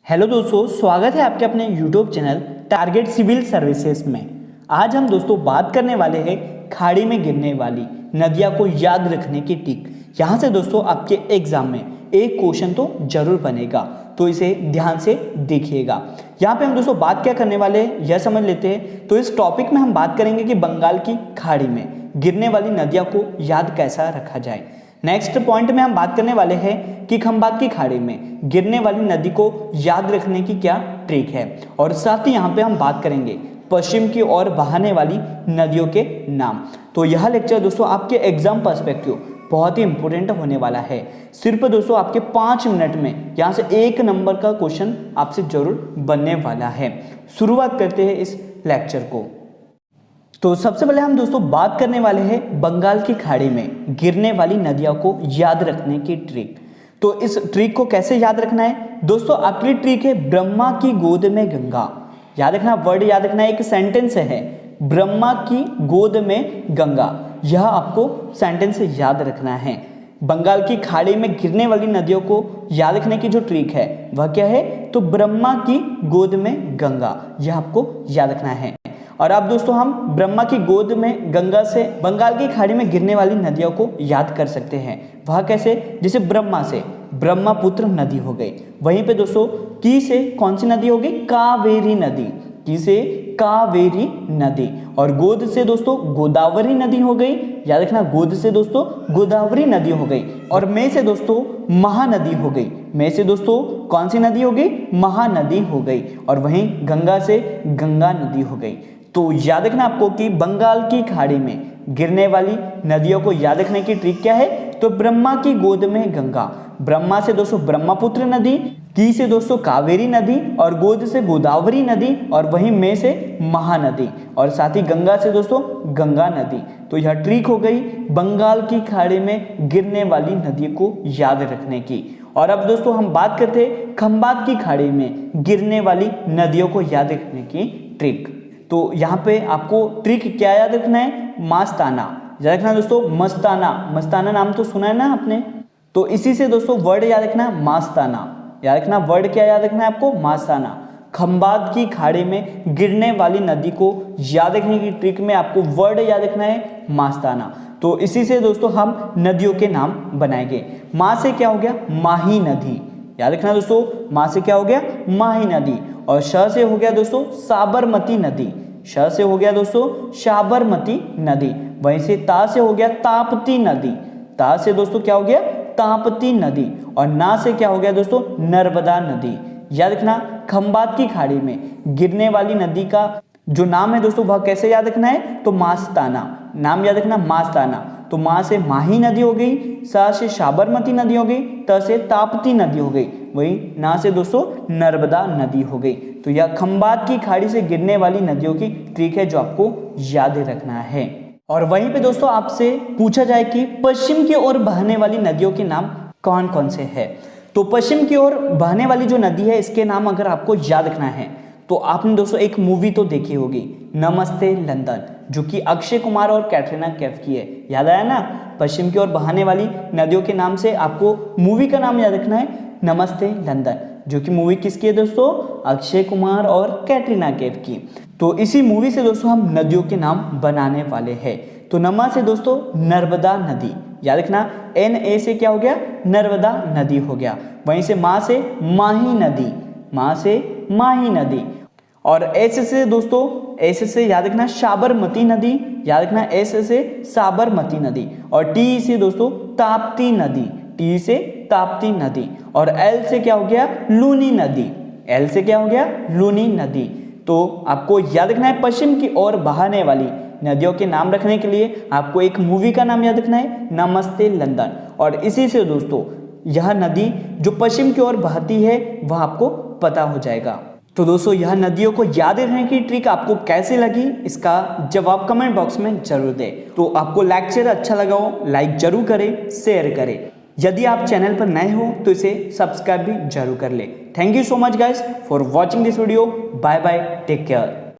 Hello दोस्तों, स्वागत है आपके अपने YouTube channel target civil services में। आज हम दोस्तों बात करने वाले हैं खाड़ी में गिरने वाली नदियां को याद रखने की ट्रिक। यहाँ से दोस्तों आपके एग्जाम में एक क्वेश्चन तो जरूर बनेगा, तो इसे ध्यान से देखिएगा। यहाँ पे हम दोस्तों बात क्या करने वाले हैं यह समझ लेते हैं। तो इस टॉपिक में हम बात करेंगे कि बंगाल की खाड़ी में गिरने वाली नदियां को याद कैसा रखा जाए। नेक्स्ट पॉइंट में हम बात करने वाले हैं कि खंबात की खाड़ी में गिरने वाली नदी को याद रखने की क्या ट्रिक है, और साथ ही यहाँ पे हम बात करेंगे पश्चिम की ओर बहाने वाली नदियों के नाम। तो यह लेक्चर दोस्तों आपके एग्जाम पर्सपेक्टिव बहुत ही इंपॉर्टेंट होने वाला है। सिर्फ दोस्तों आपके 5 मिनट में यहाँ से 1 नंबर का क्वेश्चन आपसे जरूर बनने वाला है। शुरुआत करते हैं इस लेक्चर को। तो सबसे पहले हम दोस्तों बात करने वाले हैं बंगाल की खाड़ी में गिरने वाली नदियों को याद रखने की ट्रिक। तो इस ट्रिक को कैसे याद रखना है दोस्तों, आपकी ट्रिक है ब्रह्मा की गोद में गंगा। याद रखना, वर्ड याद रखना, एक सेंटेंस है ब्रह्मा की गोद में गंगा। यह आपको सेंटेंस याद रखना है। बंगाल की खाड़ी में गिरने वाली नदियों को याद रखने की जो ट्रिक है वह क्या है, तो ब्रह्मा की गोद में गंगा, यह आपको याद रखना है। और अब दोस्तों हम ब्रह्मा की गोद में गंगा से बंगाल की खाड़ी में गिरने वाली नदियों को याद कर सकते हैं। वह कैसे, जैसे ब्रह्मा से ब्रह्मपुत्र नदी हो गई। वहीं पे दोस्तों की से कौन सी नदी हो गई, कावेरी नदी, की से कावेरी नदी। और गोद से दोस्तों गोदावरी नदी हो गई। याद रखना, गोद से दोस्तों गोदावरी नदी हो गई। और में से दोस्तों महानदी हो गई। में से दोस्तों कौन सी नदी हो गई, महानदी हो गई। और वहीं गंगा से गंगा नदी हो गई। तो याद रखना आपको कि बंगाल की खाड़ी में गिरने वाली नदियों को याद रखने की ट्रिक क्या है, तो ब्रह्मा की गोद में गंगा। ब्रह्मा से दोस्तों ब्रह्मपुत्र नदी, की से दोस्तों कावेरी नदी, और गोद से गोदावरी नदी, और वहीं में से महानदी, और साथ ही गंगा से दोस्तों गंगा नदी। तो यह ट्रिक हो गई बंगाल की खाड़ी में गिरने वाली नदी को याद रखने की। और अब दोस्तों हम बात करते हैं खंबात की खाड़ी में गिरने वाली नदियों को याद रखने की ट्रिक। तो यहाँ पे आपको ट्रिक क्या याद रखना है, मास्ताना। याद रखना दोस्तों मस्ताना, मस्ताना नाम तो सुना है ना आपने। तो इसी से दोस्तों वर्ड याद रखना मास्ताना। याद रखना वर्ड क्या याद रखना है आपको, मास्ताना। खंबात की खाड़ी में गिरने वाली नदी को याद रखने की ट्रिक में आपको वर्ड याद रखना है मास्ताना। तो इसी से दोस्तों हम नदियों के नाम बनाएंगे। माँ से क्या हो गया, माही नदी। याद रखना दोस्तों माँ से क्या हो गया, माही नदी। और श से हो गया दोस्तों साबरमती नदी। श से हो गया दोस्तों साबरमती नदी। वहीं से ता से हो गया ताप्ती नदी। ता से दोस्तों क्या हो गया, ताप्ती नदी। और ना से क्या हो गया दोस्तों, नर्मदा नदी। याद रखना खंबात की खाड़ी में गिरने वाली नदी का जो नाम है दोस्तों वह कैसे याद रखना है, तो मास्ताना। नाम याद रखना मास्ताना। तो माँ से माही नदी हो गई, सा से साबरमती नदी हो गई, त से ताप्ती नदी हो गई, वही ना से दोस्तों नर्मदा नदी हो गई। तो यह खंबात की खाड़ी से गिरने वाली नदियों की ट्रिक है जो आपको याद रखना है। और वहीं पे दोस्तों आपसे पूछा जाए कि पश्चिम की ओर बहने वाली नदियों के नाम कौन कौन से है। तो पश्चिम की ओर बहने वाली जो नदी है इसके नाम अगर आपको याद रखना है तो आपने दोस्तों एक मूवी तो देखी होगी, नमस्ते लंदन, जो कि अक्षय कुमार और कैटरीना कैफ की है। याद आया ना, पश्चिम की ओर बहाने वाली नदियों के नाम से आपको मूवी का नाम याद रखना है नमस्ते लंदन, जो कि मूवी किसकी है दोस्तों, अक्षय कुमार और कैटरीना कैफ की। तो इसी मूवी से दोस्तों हम नदियों के नाम बनाने वाले हैं। तो नमा से दोस्तों नर्मदा नदी। याद रखना NA से क्या हो गया, नर्मदा नदी हो गया। वहीं से माँ से माही नदी, माँ से माही नदी। और S से दोस्तों S से याद रखना साबरमती नदी। याद रखना S से साबरमती नदी। और T से दोस्तों ताप्ती नदी, T से ताप्ती नदी। और L से क्या हो गया, लूनी नदी। L से क्या हो गया, लूनी नदी। तो आपको याद रखना है पश्चिम की ओर बहाने वाली नदियों के नाम रखने के लिए आपको एक मूवी का नाम याद रखना है नमस्ते लंदन। और इसी से दोस्तों यह नदी जो पश्चिम की ओर बहती है वह आपको पता हो जाएगा। तो दोस्तों यह नदियों को याद रखने की ट्रिक आपको कैसी लगी इसका जवाब कमेंट बॉक्स में जरूर दें। तो आपको लेक्चर अच्छा लगा हो लाइक जरूर करें, शेयर करें। यदि आप चैनल पर नए हो तो इसे सब्सक्राइब भी जरूर कर ले। Thank you so much guys for watching this video. Bye bye, take care.